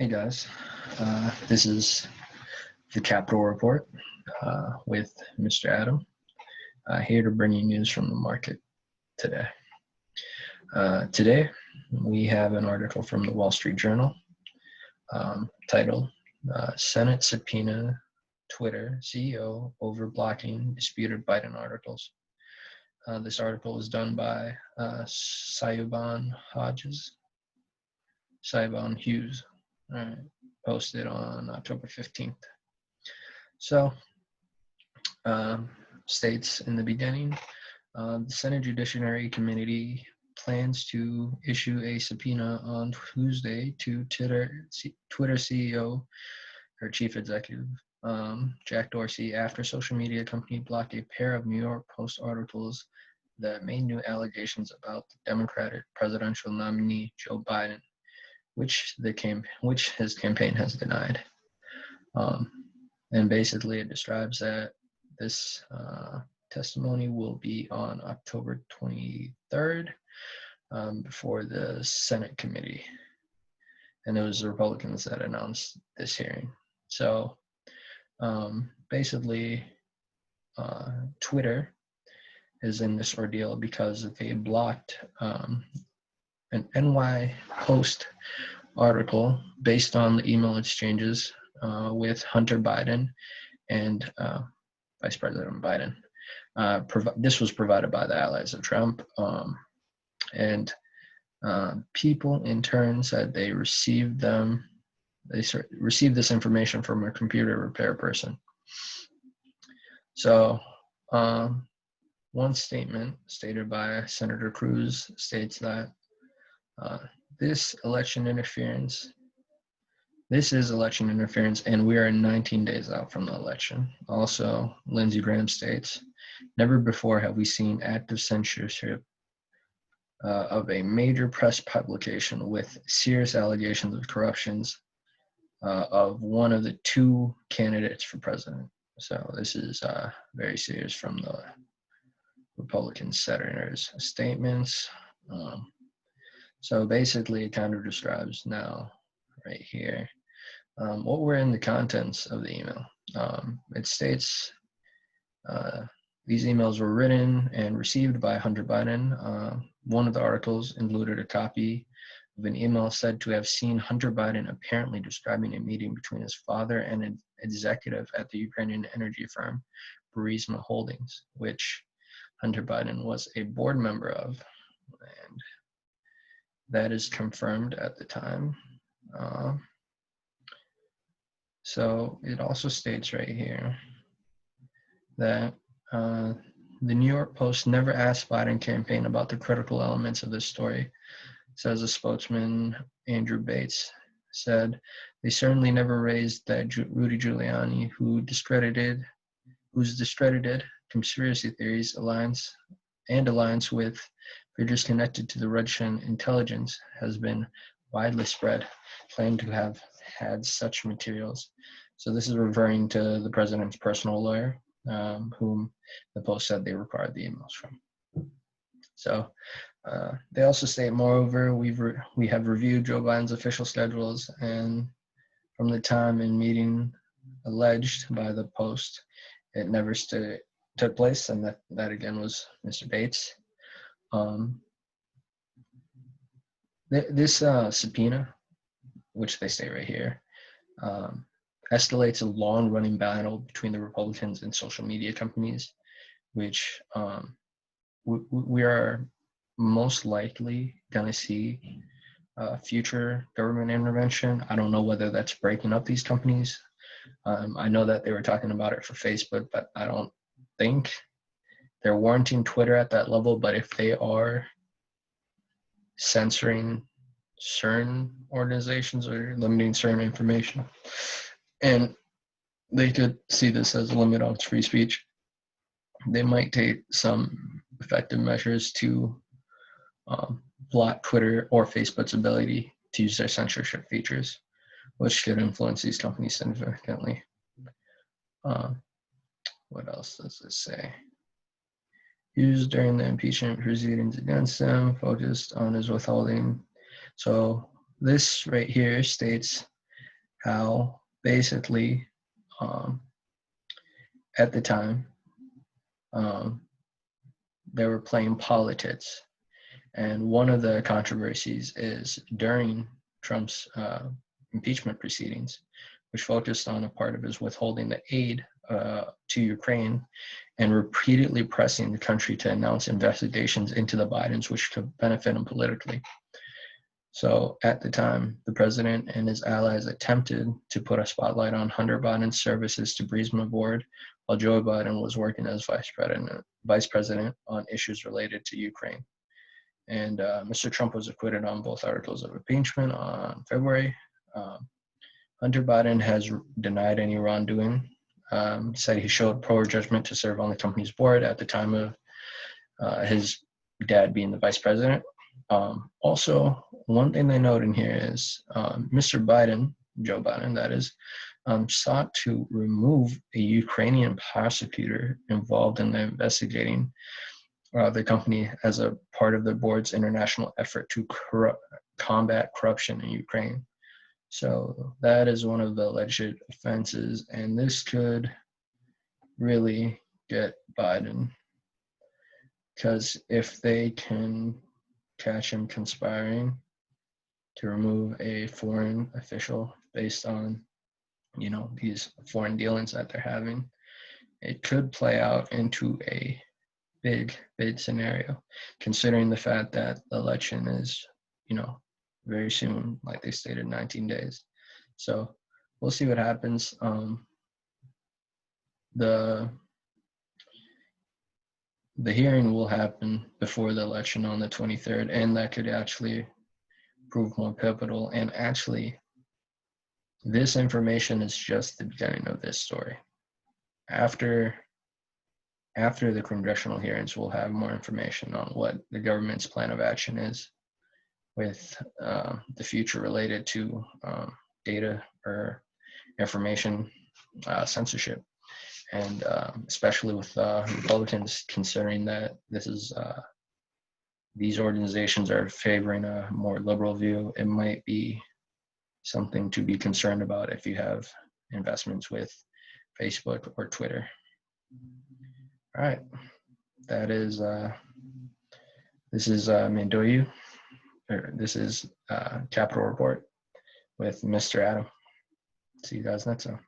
Hey guys, this is the Capital Report with Mr. Adam, here to bring you news from the market today. Today, we have an article from the Wall Street Journal titled Senate Subpoena Twitter CEO Over Blocking Disputed Biden Articles. This article was done by Saibon Hughes. Posted on October 15th. So, states in the beginning, the Senate Judiciary Committee plans to issue a subpoena on Tuesday to Twitter CEO, her chief executive, Jack Dorsey, after social media company blocked a pair of New York Post articles that made new allegations about the Democratic presidential nominee Joe Biden, which his campaign has denied. And basically it describes that this testimony will be on October 23rd before the Senate committee. And it was the Republicans that announced this hearing. So basically Twitter is in this ordeal because they blocked an NY Post article based on the email exchanges with Hunter Biden and Vice President Biden. This was provided by the allies of Trump, and people in turn said they received this information from a computer repair person. So one statement stated by Senator Cruz states that this is election interference, and we are 19 days out from the election. Also, Lindsey Graham states, never before have we seen active censorship of a major press publication with serious allegations of corruptions of one of the two candidates for president. So this is very serious from the Republican senators' statements. So basically, it kind of describes now, right here, what were in the contents of the email. It states these emails were written and received by Hunter Biden. One of the articles included a copy of an email said to have seen Hunter Biden apparently describing a meeting between his father and an executive at the Ukrainian energy firm Burisma Holdings, which Hunter Biden was a board member of. And that is confirmed at the time. So it also states right here that the New York Post never asked Biden campaign about the critical elements of this story, says a spokesman, Andrew Bates, said they certainly never raised that Rudy Giuliani, whose discredited conspiracy theories alliance with figures connected to the Russian intelligence has been widely spread, claimed to have had such materials. So this is referring to the president's personal lawyer, whom the Post said they required the emails from. So they also state, moreover, we have reviewed Joe Biden's official schedules, and from the time and meeting alleged by the Post, it never took place, and that again was Mr. Bates. This subpoena, which they say right here, escalates a long-running battle between the Republicans and social media companies, which we are most likely going to see future government intervention. I don't know whether that's breaking up these companies. I know that they were talking about it for Facebook, but I don't think they're warranting Twitter at that level. But if they are censoring certain organizations or limiting certain information, and they could see this as a limit on free speech, they might take some effective measures to block Twitter or Facebook's ability to use their censorship features, which could influence these companies significantly. What else does this say? Used during the impeachment proceedings against him, focused on his withholding. So this right here states how basically at the time they were playing politics. And one of the controversies is during Trump's impeachment proceedings, which focused on a part of his withholding the aid to Ukraine and repeatedly pressing the country to announce investigations into the Bidens, which could benefit him politically. So at the time, the president and his allies attempted to put a spotlight on Hunter Biden's services to Burisma board, while Joe Biden was working as vice president on issues related to Ukraine. And Mr. Trump was acquitted on both articles of impeachment on February. Hunter Biden has denied any wrongdoing, said he showed poor judgment to serve on the company's board at the time of his dad being the vice president. Also, one thing they note in here is Mr. Biden, Joe Biden, that is, sought to remove a Ukrainian prosecutor involved in the investigating the company as a part of the board's international effort to combat corruption in Ukraine. So that is one of the alleged offenses, and this could really get Biden, because if they can catch him conspiring to remove a foreign official based on, these foreign dealings that they're having, it could play out into a big scenario, considering the fact that the election is, very soon, like they stated, 19 days. So we'll see what happens. The hearing will happen before the election on the 23rd, and that could actually prove more pivotal. And actually, this information is just the beginning of this story. After the congressional hearings, we'll have more information on what the government's plan of action is with the future related to data or information censorship. And especially with Republicans, considering that these organizations are favoring a more liberal view, it might be something to be concerned about if you have investments with Facebook or Twitter. All right, this is Mandoyu, or this is Capital Report with Mr. Adam. See you guys next time.